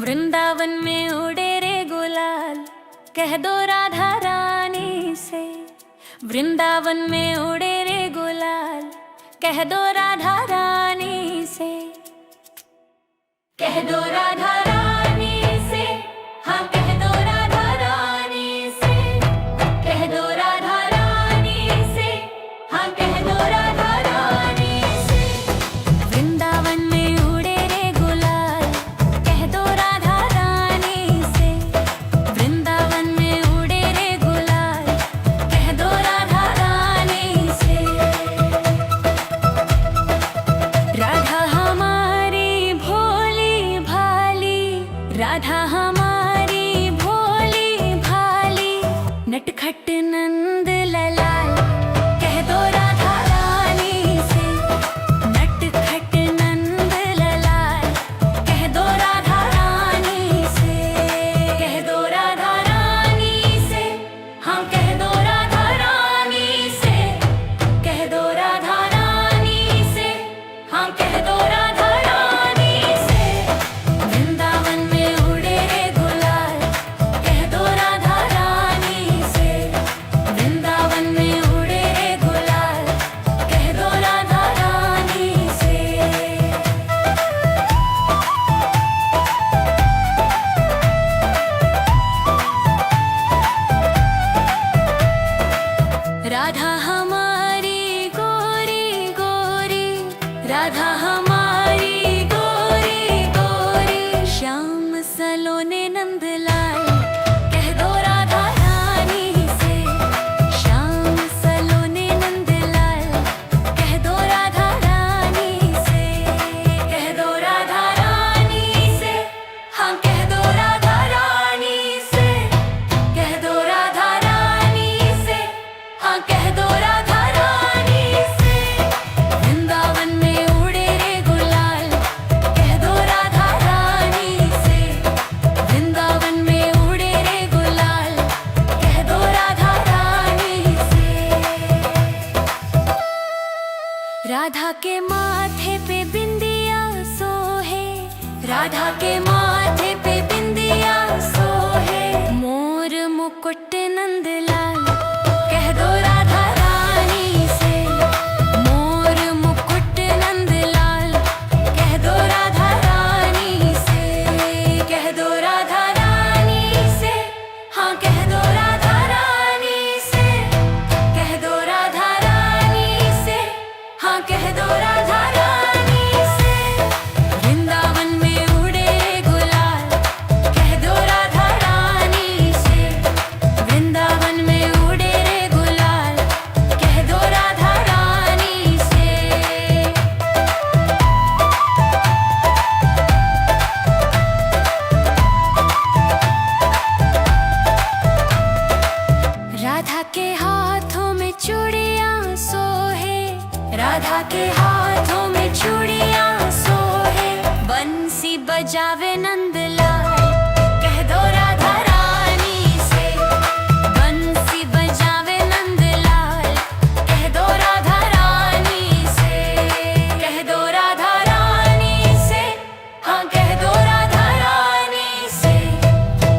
वृंदावन में उड़े रे गुलाल, कह दो राधा रानी से। वृंदावन में उड़े रे गुलाल, कह दो राधा रानी से। कह दो राधा रानी से, हाँ कह दो राधा रानी से। कह दो राधा रानी से, हाँ कह दो राधा रानी से। वृंदावन में उड़े रे गुलाल, कह दो राधा रानी से। वृंदावन में उड़े रे गुलाल, कह दो राधा रानी से। राधा हमारी भोली भाली, राधा हमारी भोली भाली, नटखट नंद ललाल, कह दो राधा रानी से। नटखट नंद ललाल, कह दो राधा रानी से। कह दो राधा रानी से, हाँ कह दो राधा रानी से। कह दो राधा रानी से, हाँ कह दो राधा रानी से। वृंदावन में उड़े रे गुलाल, कह दो राधा रानी से। वृंदावन में उड़े रे गुलाल, कह दो राधा रानी से। राधा हमारी गोरी गोरी, राधा हमारी गोरी गोरी, श्याम सलोने नंदलाल, कह दो राधा रानी से। श्याम सलोने नंदलाल, कह दो राधा रानी से। कह दो राधा रानी से, हाँ कह दो राधा रानी से। कह दो राधा रानी से, हाँ कह दो राधा रानी से। वृंदावन में उड़े रे गुलाल, कह दो राधा रानी से। वृंदावन में उड़े रे गुलाल, कह दो राधा रानी से। राधा के माथे पे बिंदिया सोहे, राधा के माथे पे बिंदिया सोहे, मोर मुकुट नंदलाल, कह दो राधा रानी से। मोर मुकुट नंदलाल, कह दो राधा रानी से। कह दो राधा रानी से, हाँ कह दो राधा रानी से। कह दो राधा रानी से, हाँ कह दो राधा रानी से। वृंदावन में उड़े रे गुलाल, कह दो राधा रानी से। वृंदावन में उड़े रे गुलाल, कह दो राधा रानी से। राधा के हाथों में चूड़ियां सोहे, राधा के हाथों में चूड़ियां सोहे, बंसी बजावे नंदलाल, कह दो राधा रानी से। बंसी बजावे नंदलाल, कह दो राधा रानी से। कह दो राधा रानी से, हाँ कह दो राधा रानी से।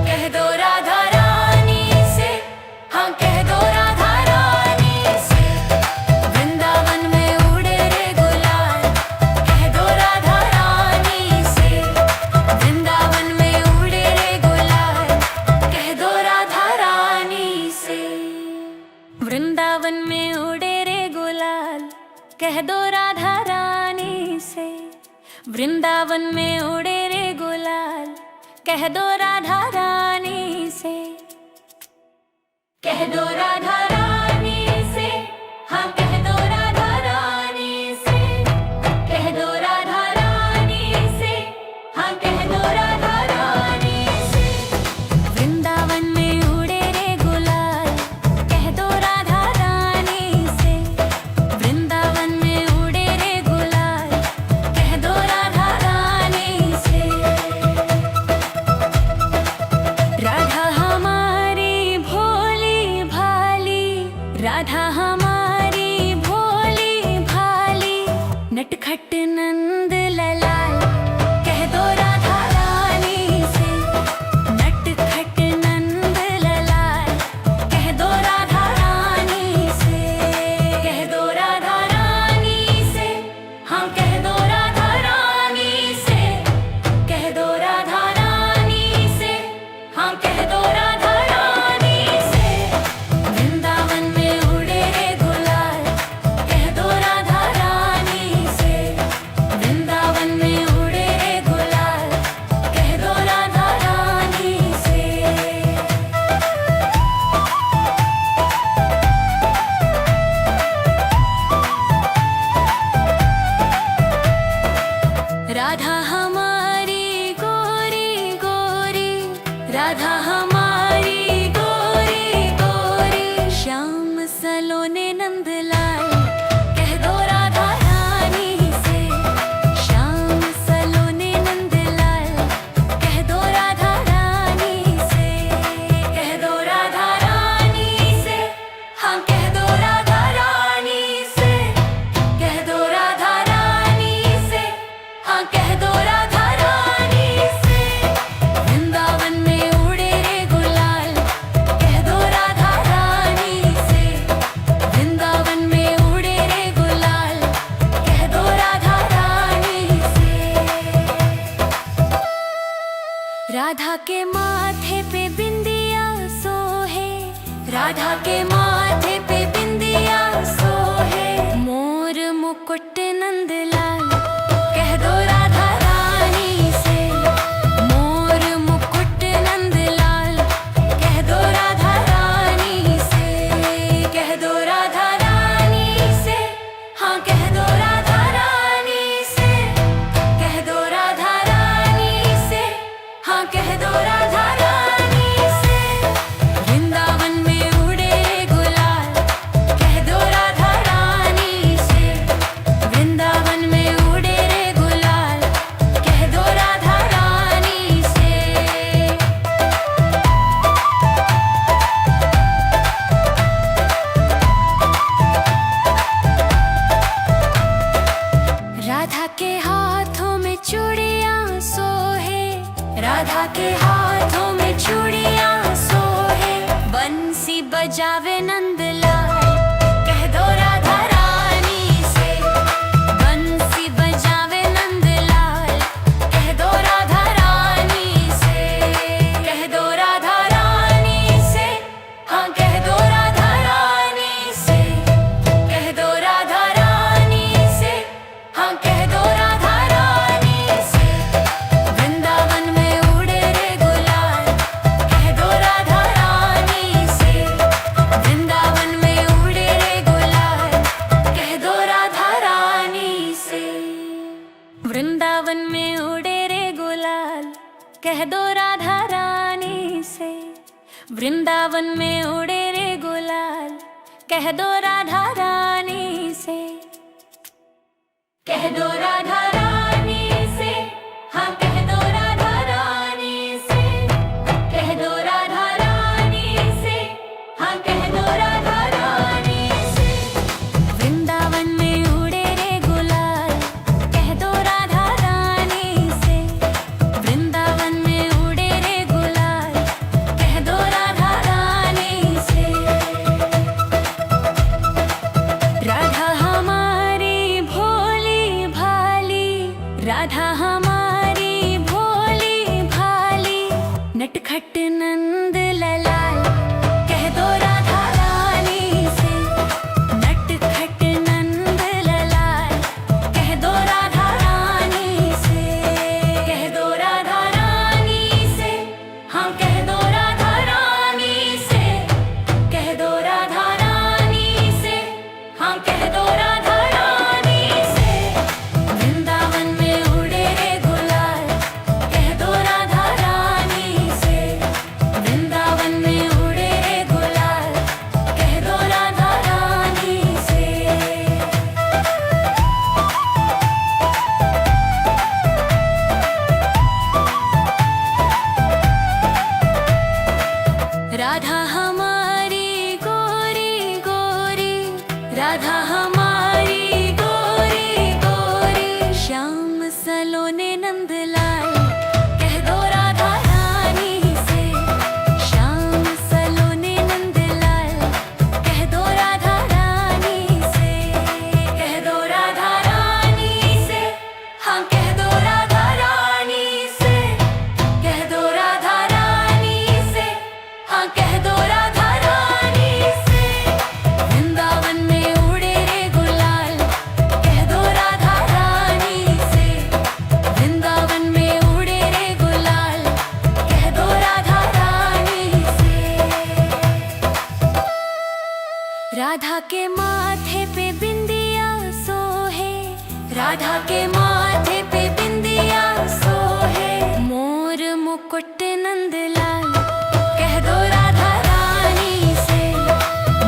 कह दो राधा रानी से, हाँ कह दो राधा रानी से। वृंदावन में उड़े रे गुलाल, कह दो राधा रानी से। वृंदावन में उड़े रे गुलाल, कह दो राधा रानी से। वृंदावन में उड़े रे गुलाल, कह दो राधा रानी से। वृंदावन में उड़े रे गुलाल, कह दो राधा रानी से। कह दो राधा रानी से, हाँ कह दो राधा रानी से। कह दो राधा रानी से, हाँ कह दो राधा रानी से। वृंदावन में उड़े रे गुलाल, कह दो राधा रानी से। वृंदावन में उड़े रे गुलाल, कह दो राधा रानी से। राधा हमारी भोली भाली, राधा हमारी गोरी गोरी, श्याम सलोने नंदलाल, कह दो राधा रानी से। श्याम सलोने नंदलाल, कह दो राधा रानी से। कह दो राधा रानी से, हाँ कह दो राधा रानी से। कह दो राधा रानी से, हाँ कह दो राधा रानी से। वृंदावन में उड़े रे गुलाल, कह दो राधा रानी से। वृंदावन में उड़े रे गुलाल, कह दो राधा रानी से। राधा के माथे पे बिंदिया सोहे, राधा के माथे पे बिंदिया सोहे। मोर मुकुट नंदलाल, कह दो राधा रानी से। मोर मुकुट नंदलाल, कह दो राधा रानी से। कह दो राधा रानी से, हाँ कह दो राधा रानी से। कह दो राधा रानी से, हाँ कह दो राधा रानी से। वृंदावन में उड़े रे गुलाल, कह दो राधा रानी से। वृंदावन में उड़े रे गुलाल, कह दो राधा रानी से। राधा के हाथों में चूड़ियां सोहे, राधा के हाथों में चूड़ियां सोहे। बंसी बजावे नंदलाल, कह दो राधा रानी से। बंसी बजावे नंदलाल, कह दो राधा रानी से। कह दो राधा रानी से, हाँ कह दो राधा रानी से। कह दो राधा रानी से, हाँ कह दो राधा रानी से। वृंदावन में उड़े रे गुलाल, कह दो राधा रानी से। वृंदावन में उड़े रे गुलाल, कह दो राधा रानी से। वृंदावन में उड़े रे गुलाल, कह दो राधा रानी से। वृंदावन में उड़े रे गुलाल, कह दो राधा रानी से। कह दो राधा रानी से, हाँ कह दो राधा रानी से। कह दो राधा रानी से, हाँ कह दो राधा रानी से। वृंदावन में उड़े रे गुलाल, कह दो राधा रानी से। वृंदावन में उड़े रे गुलाल, कह दो राधा रानी से। राधा हमारी भोली भाली, मुकुट नंदलाल, कह दो राधा रानी से।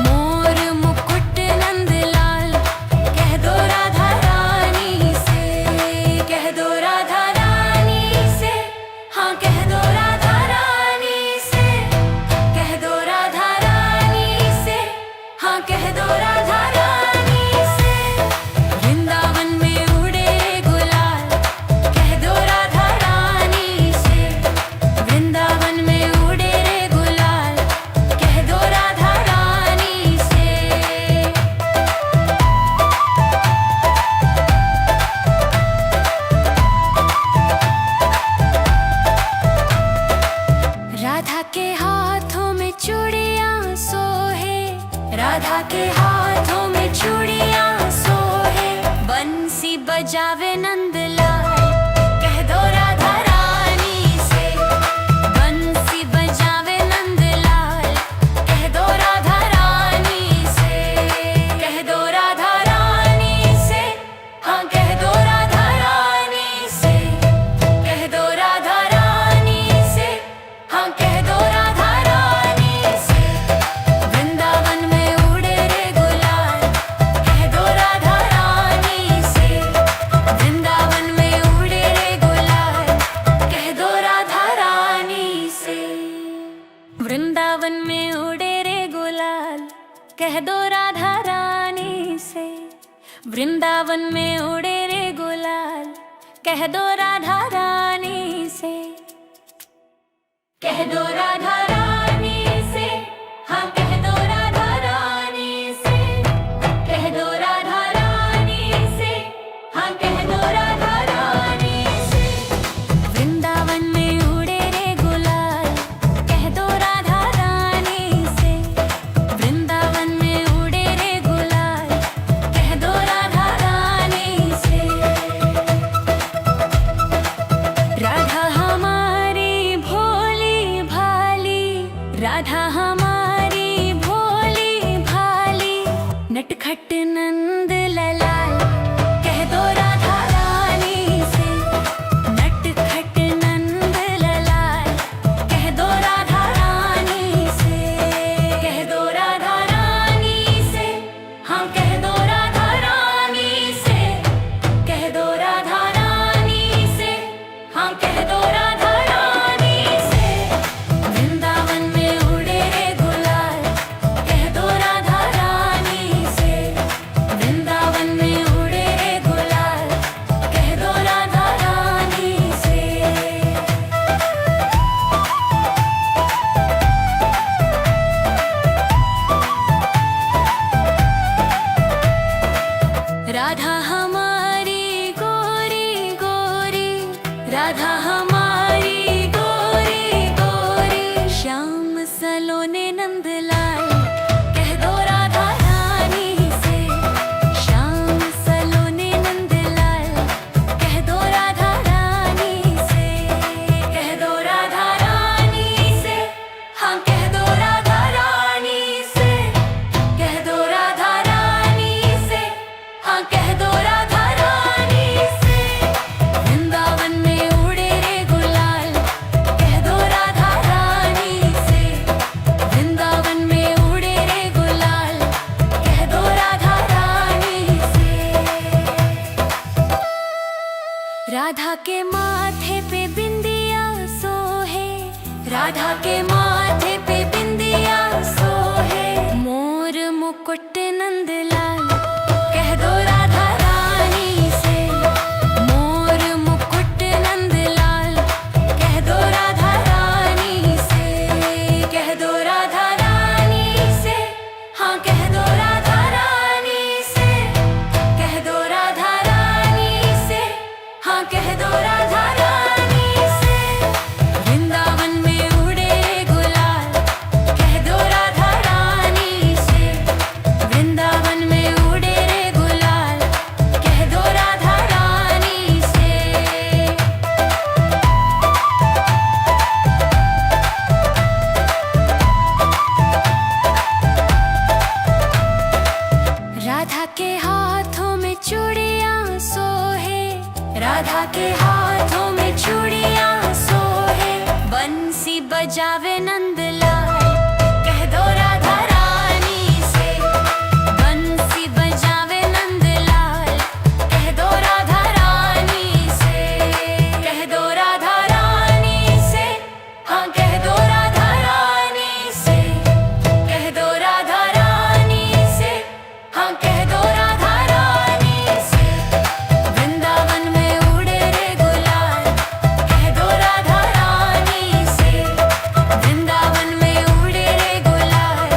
मोर मुकुट नंदलाल, कह दो राधा रानी से। कह दो राधा रानी से, हाँ कह दो राधा रानी से। कह दो राधा रानी से, हाँ कह दो राधा रानी से। वृंदावन में उड़े गुलाल, कह दो राधा रानी से। वृंदावन में उड़े रे गुलाल, कह दो राधा रानी से। राधा के हाथों में चूड़ियां सोहे, राधा के हाथों में चूड़ियां सोहे। बंसी बजावे नंदलाल, कह दो राधा रानी से। बंसी बजावे नंदलाल, कह दो राधा रानी से। कह दो राधा रानी से, हाँ कह दो राधा रानी से। कह दो राधा रानी से, हाँ कह दो राधा रानी से। वृंदावन में उड़े रे गुलाल, कह दो राधा रानी से। वृंदावन में उड़े रे गुलाल, कह दो राधा रानी से। वृंदावन में उड़े रे गुलाल, कह दो राधा रानी से। वृंदावन में उड़े रे गुलाल, कह दो राधा रानी से। कह दो राधा रानी से, हाँ कह दो राधा रानी से। कह दो राधा रानी से, हाँ कह दो राधा रानी से। वृंदावन में उड़े रे गुलाल, कह दो राधा रानी से। वृंदावन में उड़े रे गुलाल, कह दो राधा रानी से। राधा हमारी भोली भाली, राधा हमारी भोली भाली। नटखट नंद ललाल, कह दो राधा रानी से। नटखट नंद ललाल, कह दो राधा रानी से। कह दो राधा रानी से, हाँ कह दो राधा रानी से। कह दो राधा रानी से, हाँ कह दो राधा रानी से। वृंदावन में उड़े रे गुलाल, कह दो राधा रानी से। वृंदावन में उड़े रे गुलाल, कह दो राधा रानी से। राधा हमारी गोरी गोरी, राधा हमारी गोरी गोरी। श्याम सलोने नंदलाल, कह दो राधा रानी से। श्याम सलोने नंदलाल, कह दो राधा रानी से। कह दो राधा रानी से, हाँ कह दो राधा रानी से। कह दो राधा रानी से, हाँ कह दो राधा रानी से। वृंदावन में उड़े रे गुलाल, कह दो राधा रानी से। वृंदावन में उड़े रे गुलाल, कह दो राधा रानी से। राधा के माथे पे बिंदिया सोहे, राधा के माथे पे बिंदिया सोहे। मोर मुकुट नंदलाल, कह दो राधा रानी से। मोर मुकुट नंदलाल, कह दो राधा रानी से। कह दो राधा रानी से, हाँ कह दो राधा रानी से। कह दो राधा रानी से, हाँ कह दो राधा रानी से। वृंदावन में उड़े रे गुलाल, कह दो राधा रानी से। वृंदावन में उड़े बजावे नंदलाल, कह दो राधा रानी से। बंसी बजावे नंदलाल, कह दो राधा रानी से। कह दो राधा रानी से, हाँ कह दो राधा रानी से। कह दो राधा रानी से, हाँ कह दो राधा रानी से। वृंदावन में उड़े रे गुलाल, कह दो राधा रानी से। वृंदावन में उड़े रे गुलाल,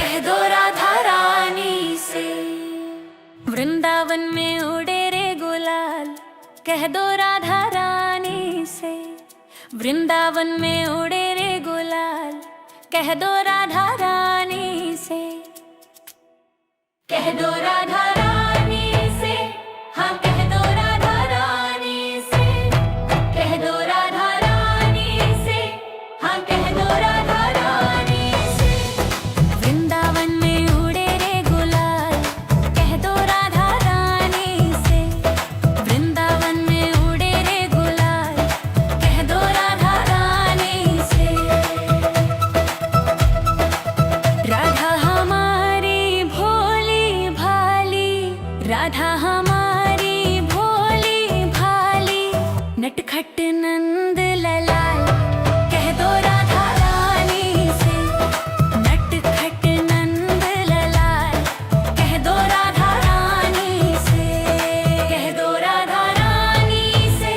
कह दो राधा रानी से। वृंदावन में उड़े रे गुलाल, कह दो राधा रानी से। वृंदावन में उड़े रे गुलाल, कह दो राधा रानी से। कह दो राधा रानी से, हाँ कह दो राधा रानी से। कह दो राधा रानी से, हाँ कह दो राधा रानी से। वृंदावन में उड़े रे गुलाल, कह दो राधा रानी से। वृंदावन में उड़े रे गुलाल, कह दो राधा रानी से। राधा हमारी भोली भाली, राधा हमारी भोली भाली, नटखट नंद ललाल, कह दो राधा रानी से। नटखट नंद ललाल, कह दो राधा रानी से। कह दो राधा रानी से,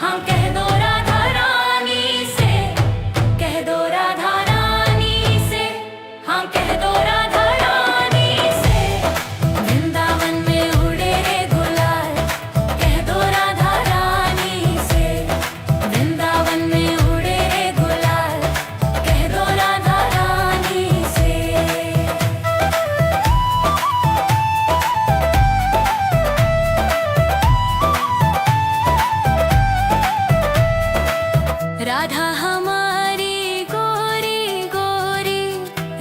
हाँ कह दो राधा रानी से। कह दो राधा रानी से, हाँ कह दो राधा रानी से। वृंदावन में उड़े रे गुलाल, कह दो राधा रानी से। वृंदावन में उड़े रे गुलाल, कह दो राधा रानी से। राधा हमारी गोरी गोरी,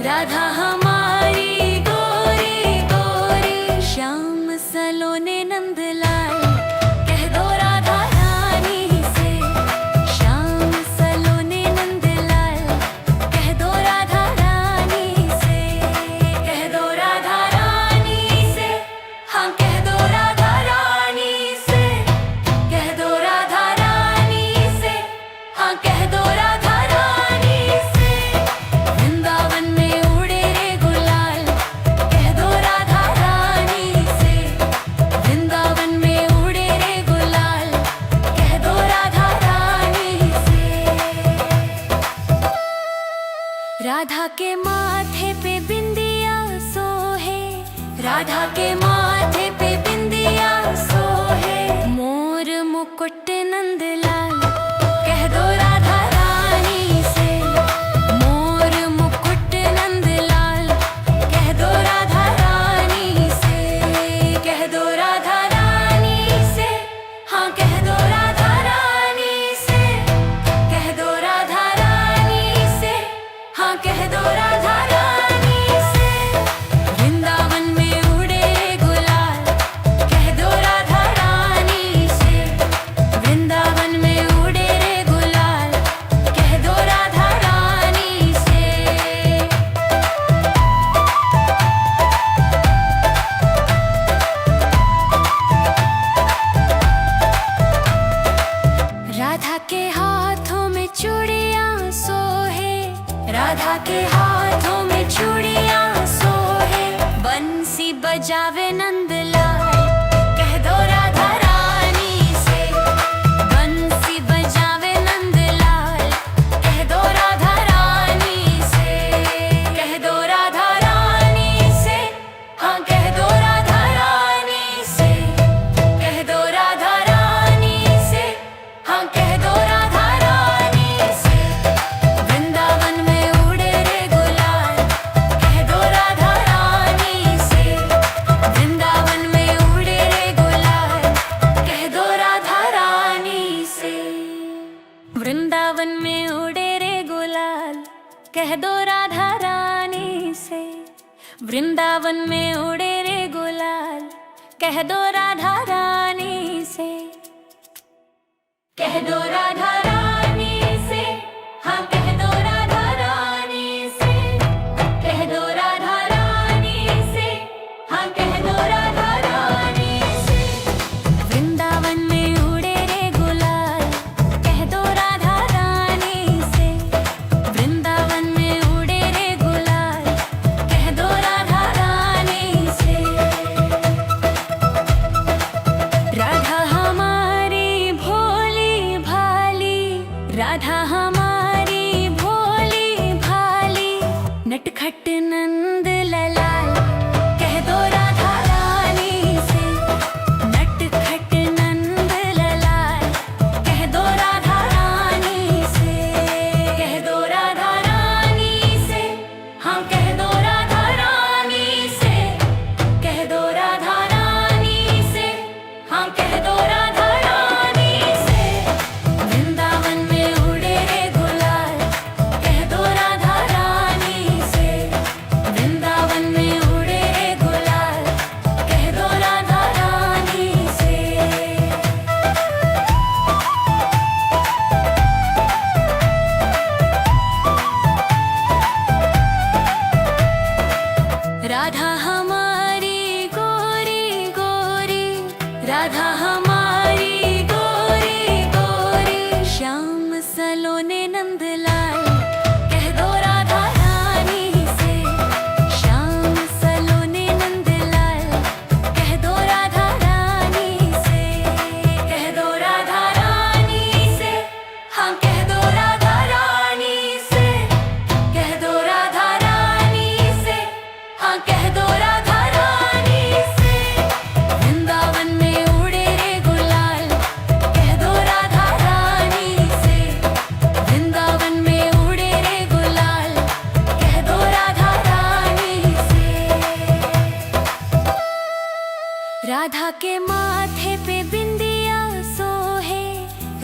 राधा हमारी गोरी गोरी, श्याम सलोने नंदलाल, कह दो राधा रानी से। श्याम सलोने नंदलाल, कह दो राधा रानी से। कह दो राधा रानी से, हाँ कह दो राधा रानी से। कह दो राधा रानी से, हाँ कह दो राधा रानी से। वृंदावन में उड़े रे गुलाल, कह दो राधा रानी से। वृंदावन में उड़े रे गुलाल, कह दो राधा रानी से। राधा के माथे पे बिंदिया सोहे, राधा के माथे पे बिंदिया सोहे, मोर मुकुट नंदलाल, कह दो राधा रानी से। मोर मुकुट नंदलाल, कह दो राधा रानी से। कह दो राधा रानी से, हाँ कह दो राधा रानी से। कह दो राधा रानी से, हाँ कह दो राधा रानी से। वृंदावन में उड़े रे गुलाल, कह दो राधा रानी से। वृंदावन में उड़े रे गुलाल, कह दो राधा रानी से। राधा के हाथों में चूड़ियां सोहे, राधा के हाथों में चूड़ियां सोहे, बंसी बजावे नंदलाल, कह दो राधा रानी से। बंसी बजावे नंदलाल, कह दो राधा रानी से। कह दो राधा रानी से, हाँ कह दो राधा रानी से। कह दो राधा रानी से, हाँ कह दो राधा रानी से। वृंदावन में उड़े रे गुलाल, कह दो राधा रानी से। वृंदावन में उड़े रे गुलाल, कह दो राधा रानी से। वृंदावन में उड़े रे गुलाल, कह दो राधा रानी से। वृंदावन में उड़े रे गुलाल, कह दो राधा रानी से। कह दो राधा रानी से, हाँ कह दो नटखट नंद लाल कह दो राधा रानी से। नटखट नंद लाल कह दो राधा रानी से। कह दो राधा रानी से, हाँ कह दो राधा रानी से। कह दो राधा रानी से, हाँ कह दो राधा रानी से। वृंदावन में उड़े रे गुलाल कह दो राधा रानी से। वृंदावन में उड़े रे गुलाल कह दो राधा रानी से। राधा हमारी गोरी गोरी, राधा हमारी गोरी गोरी। श्याम सलोने नंदलाल कह दो राधा रानी से। श्याम सलोने नंदलाल कह दो राधा रानी से। कह दो राधा रानी से, हाँ कह दो राधा रानी से। कह दो राधा रानी से, हाँ कह दो राधा रानी से। वृंदावन में उड़े रे गुलाल कह दो राधा रानी से। वृंदावन में उड़े रे गुलाल कह दो राधा रानी से। राधा के माथे पे बिंदिया सोहे,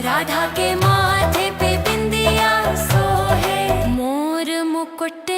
राधा के माथे पे बिंदिया सोहे। मोर मुकुट